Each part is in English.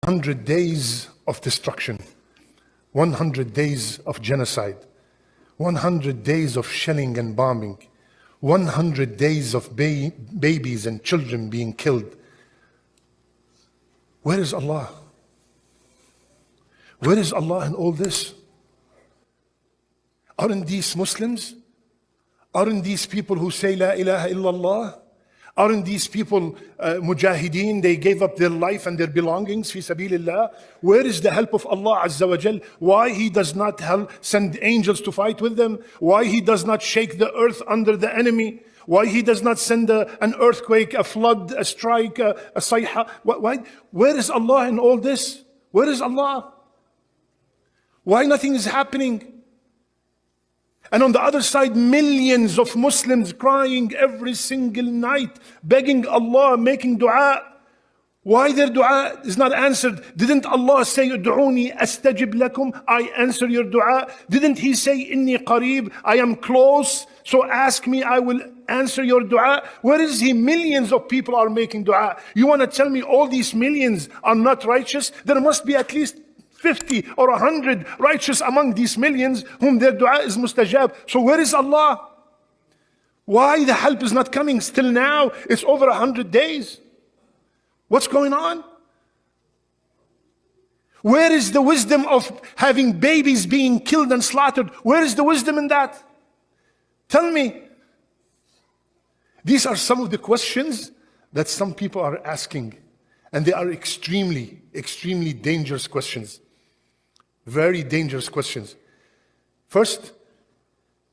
100 days of destruction, 100 days of genocide, 100 days of shelling and bombing, 100 days of babies and children being killed. Where is Allah? Where is Allah in all this? Aren't these Muslims? Aren't these people who say La ilaha illallah? Aren't these people mujahideen? They gave up their life and their belongings fi sabilillah. Where is the help of Allah Azza wa Jal? Why He does not send angels to fight with them? Why He does not shake the earth under the enemy? Why He does not send an earthquake, a flood, a strike, a sayha? Why? Where is Allah in all this? Where is Allah? Why nothing is happening? And on the other side, millions of Muslims crying every single night, begging Allah, making dua. Why their dua is not answered? Didn't Allah say, "Ud'uni astajib lakum"? I answer your dua. Didn't He say, "Inni qareeb"? I am close, so ask me, I will answer your dua. Where is He? Millions of people are making dua. You want to tell me all these millions are not righteous? There must be at least 50 or 100 righteous among these millions whom their dua is mustajab. So where is Allah? Why the help is not coming still now? It's over 100 days. What's going on? Where is the wisdom of having babies being killed and slaughtered? Where is the wisdom in that? Tell me. These are some of the questions that some people are asking. And they are extremely, extremely dangerous questions. Very dangerous questions. First,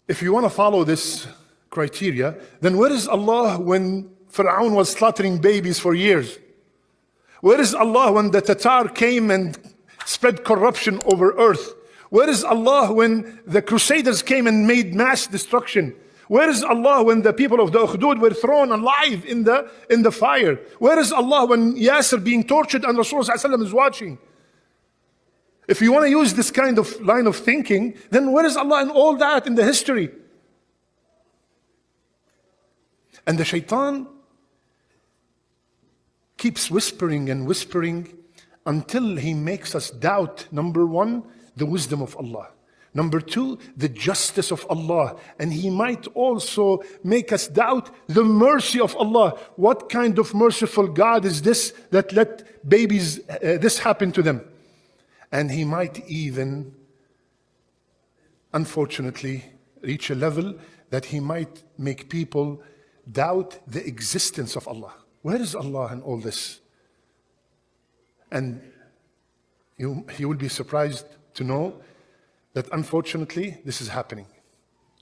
if you want to follow this criteria, then where is Allah when Fir'aun was slaughtering babies for years? Where is Allah when the Tatar came and spread corruption over earth? Where is Allah when the Crusaders came and made mass destruction? Where is Allah when the people of the Ukhdud were thrown alive in the fire? Where is Allah when Yasir being tortured and Rasulullah is watching? If you want to use this kind of line of thinking, then where is Allah in all that in the history? And the shaitan keeps whispering and whispering until he makes us doubt, number one, the wisdom of Allah. Number two, the justice of Allah. And he might also make us doubt the mercy of Allah. What kind of merciful God is this that let babies this happen to them? And he might even, unfortunately, reach a level that he might make people doubt the existence of Allah. Where is Allah in all this? And you will be surprised to know that unfortunately this is happening.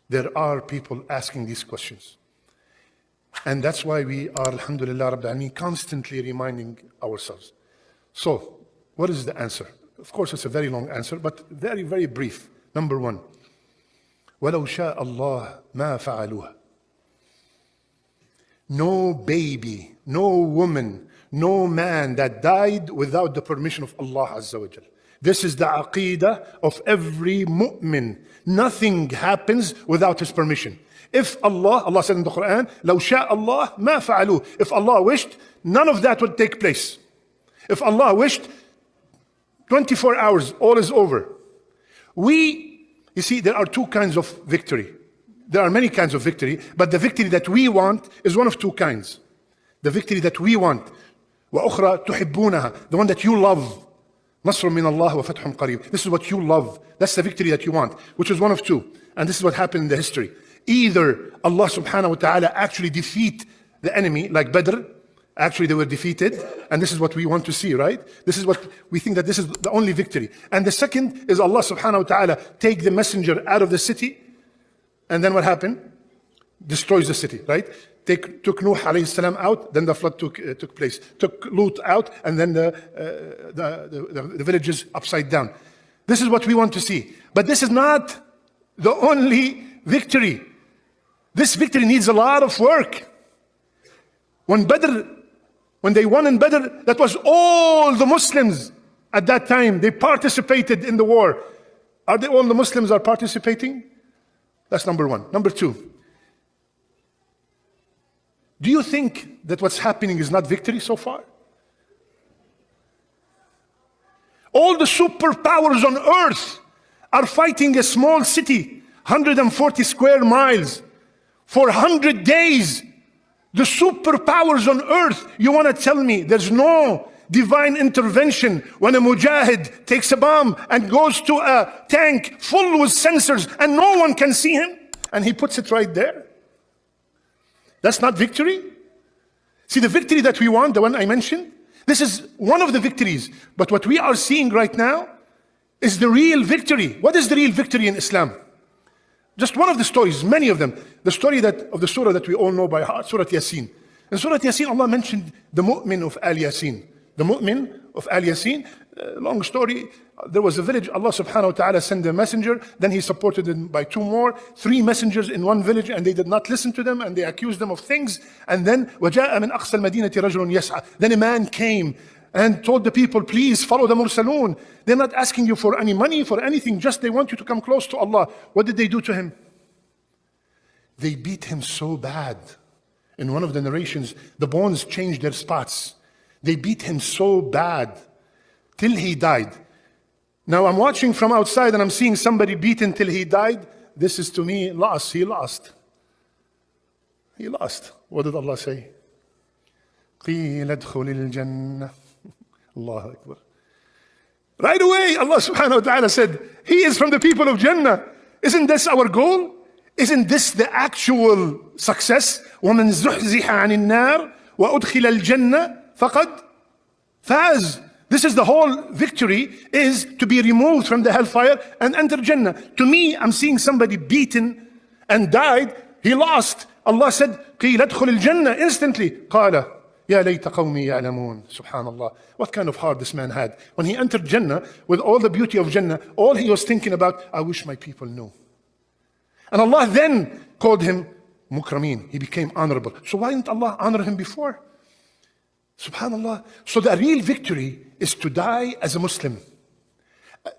There are people asking these questions. And that's why we are, alhamdulillah, Rabbil Alameen, constantly reminding ourselves. So, what is the answer? Of course, it's a very long answer, but very, very brief. Number one, وَلَوْ شَاءَ اللَّهُ مَا فَعَلُوهَا. No baby, no woman, no man that died without the permission of Allah Azza wa Jal. This is the aqeedah of every mu'min. Nothing happens without His permission. If Allah said in the Quran, لَوْ شَاءَ اللَّهُ مَا فَعَلُوهُ. If Allah wished, none of that would take place. If Allah wished, 24 hours, all is over. You see, there are two kinds of victory. There are many kinds of victory, but the victory that we want is one of two kinds. The victory that we want, وَأُخْرَى تُحِبُّونَهَا, the one that you love. نَصْرٌ مِّنَ اللَّهِ وَفَتْحٌ قَرِيبٌ. This is what you love. That's the victory that you want, which is one of two. And this is what happened in the history. Either Allah subhanahu wa ta'ala actually defeat the enemy, like Badr. Actually, they were defeated, and this is what we want to see, right? This is what we think, that this is the only victory. And the second is Allah subhanahu wa ta'ala take the messenger out of the city, and then what happened? Destroys the city, right? Took Nuh alayhi salam out, then the flood took place. Took Lut out, and then the villages upside down. This is what we want to see. But this is not the only victory. This victory needs a lot of work. When they won in Badr, that was all the Muslims at that time. They participated in the war. Are they all the Muslims are participating? That's number one. Number two, do you think that what's happening is not victory so far? All the superpowers on earth are fighting a small city, 140 square miles, for 100 days. The superpowers on earth, you want to tell me there's no divine intervention when a mujahid takes a bomb and goes to a tank full with sensors and no one can see him and he puts it right there? That's not victory? See, the victory that we want, the one I mentioned, this is one of the victories. But what we are seeing right now is the real victory. What is the real victory in Islam? Just one of the stories, many of them. The story of the surah that we all know by heart, Surah Yasin. In Surah Yasin, Allah mentioned the mu'min of Al Yasin. The mu'min of Al Yasin, long story, there was a village, Allah subhanahu wa ta'ala sent a messenger, then he supported them by 2 more, 3 messengers in one village, and they did not listen to them, and they accused them of things, and then وَجَاءَ مِنْ أَقْصَى الْمَدِينَةِ رَجُلٌ يَسْعَى. Then a man came and told the people, please follow the mursalun. They're not asking you for any money, for anything, just they want you to come close to Allah. What did they do to him? They beat him so bad. In one of the narrations, the bones changed their spots. They beat him so bad till he died. Now I'm watching from outside and I'm seeing somebody beaten till he died. This is to me loss. He lost. He lost. What did Allah say? قِيلَ ادْخُلِ الْجَنَّةِ. Allahu Akbar. Right away, Allah subhanahu wa ta'ala said, he is from the people of Jannah. Isn't this our goal? Isn't this the actual success? وَمَنْ زُحْزِحَ عَنِ النَّارِ وَأُدْخِلَ الْجَنَّةِ فَقَدْ فَازَ. This is the whole victory, is to be removed from the hellfire and enter Jannah. To me, I'm seeing somebody beaten and died. He lost. Allah said, قِيلَ ادْخُلِ الْجَنَّةِ. Instantly, قَالَ يَا لَيْتَ قَوْمِي يَعْلَمُونَ. Subhanallah. What kind of heart this man had. When he entered Jannah, with all the beauty of Jannah, all he was thinking about, I wish my people knew. And Allah then called him Mukrameen. He became honorable. So why didn't Allah honor him before? Subhanallah. So the real victory is to die as a Muslim.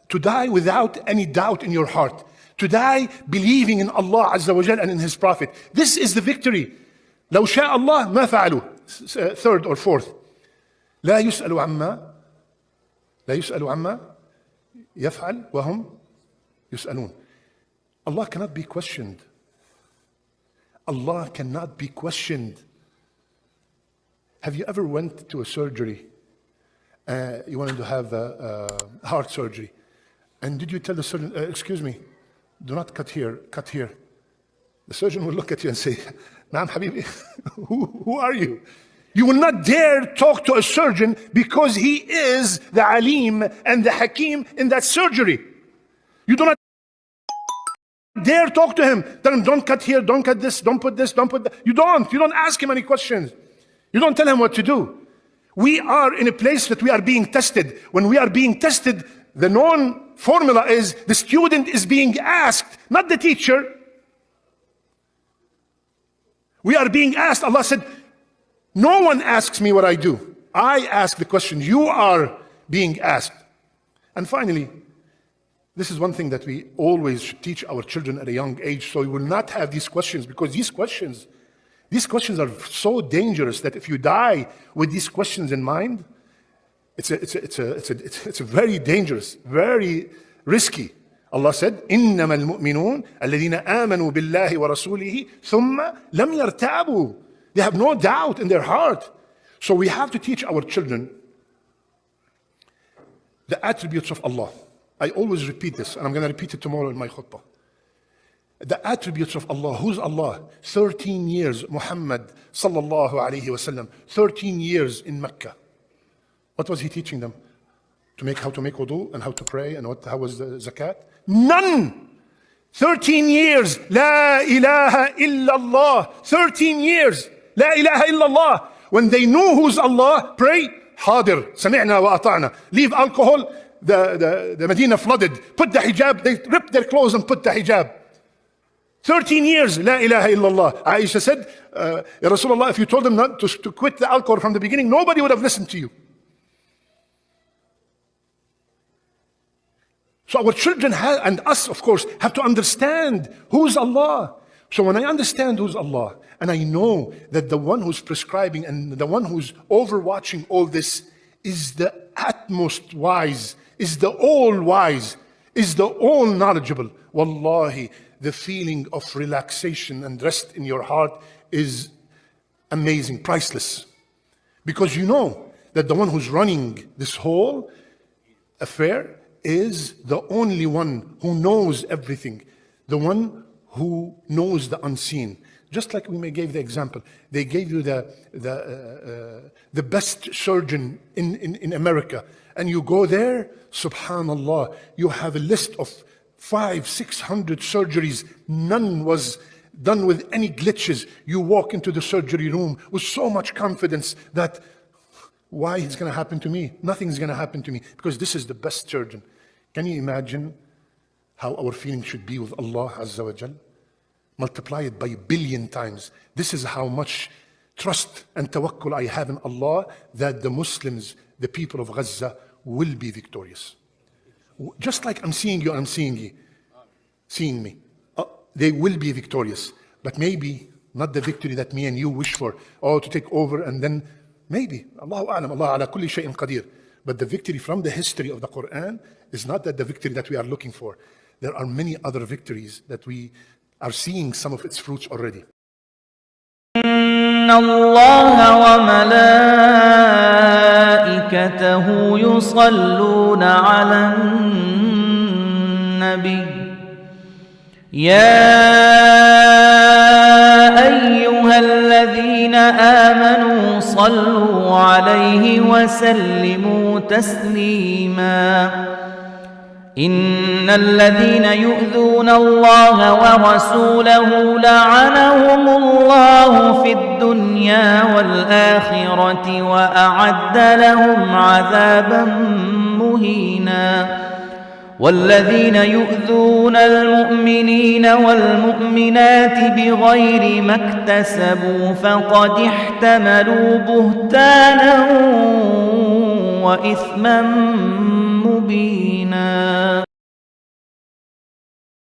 To die without any doubt in your heart. To die believing in Allah Azza wa Jal and in His Prophet. This is the victory. لو شاء الله ما فعلوا. Third or fourth. لا يسأل عما يفعل وهم يسألون. Allah cannot be questioned. Allah cannot be questioned. Have you ever went to a surgery? You wanted to have heart surgery. And did you tell the surgeon, excuse me, do not cut here, cut here. The surgeon will look at you and say, Naam Habibi, who are you? You will not dare talk to a surgeon because he is the alim and the hakim in that surgery. You do not dare talk to him. Tell him, don't cut here, don't cut this, don't put this, don't put that. You don't ask him any questions. You don't tell him what to do. We are in a place that we are being tested. When we are being tested, the known formula is the student is being asked, not the teacher. We are being asked. Allah said, no one asks me what I do. I ask the questions. You are being asked. And finally, this is one thing that we always should teach our children at a young age, so we will not have these questions, because these questions are so dangerous that if you die with these questions in mind, it's a very dangerous, very risky. Allah said, إِنَّمَا الْمُؤْمِنُونَ الَّذِينَ آمَنُوا بِاللَّهِ وَرَسُولِهِ ثُمَّ لَمْ يَرْتَابُوا. They have no doubt in their heart. So we have to teach our children the attributes of Allah. I always repeat this, and I'm going to repeat it tomorrow in my khutbah. The attributes of Allah. Who's Allah? 13 years, Muhammad sallallahu alayhi wasallam, 13 years in Mecca. What was he teaching them? How to make wudu and how to pray and how was the zakat? None! 13 years. La ilaha illallah. 13 years. La ilaha illallah. When they knew who's Allah, pray. Hadir. Sami'na wa ata'na. Leave alcohol. The Medina flooded. Put the hijab. They ripped their clothes and put the hijab. 13 years. La ilaha illallah. Aisha said, Ya Rasulullah, if you told them not to quit the alcohol from the beginning, nobody would have listened to you. So our children and us, of course, have to understand who's Allah. So when I understand who's Allah, and I know that the one who's prescribing and the one who's overwatching all this is the utmost wise, is the all wise, is the all knowledgeable. Wallahi, the feeling of relaxation and rest in your heart is amazing, priceless. Because you know that the one who's running this whole affair is the only one who knows everything, the one who knows the unseen. Just like we gave the example, they gave you the best surgeon in America, and you go there, subhanallah, you have a list of 500-600 surgeries, none was done with any glitches. You walk into the surgery room with so much confidence that why it's going to happen to me? Nothing's going to happen to me because this is the best surgeon. Can you imagine how our feeling should be with Allah Azza wa Jal? Multiply it by 1 billion times. This is how much trust and tawakkul I have in Allah that the Muslims, the people of Gaza, will be victorious. Just like I'm seeing you, I'm seeing you, seeing me. They will be victorious, but maybe not the victory that me and you wish for, or to take over and then maybe, Allahu a'lam, Allah ala kulli shay'in qadir. But the victory from the history of the Quran is not that the victory that we are looking for. There are many other victories that we are seeing some of its fruits already. إن الله وملائكته يصلون على النبي يا أيها الذين آمنوا صلوا عليه وسلموا تسليما إن الذين يؤذون الله ورسوله لعنهم الله في الدنيا والآخرة وأعد لهم عذابا مهينا والذين يؤذون المؤمنين والمؤمنات بغير ما اكتسبوا فقد احتملوا بهتانا وإثما مبينا.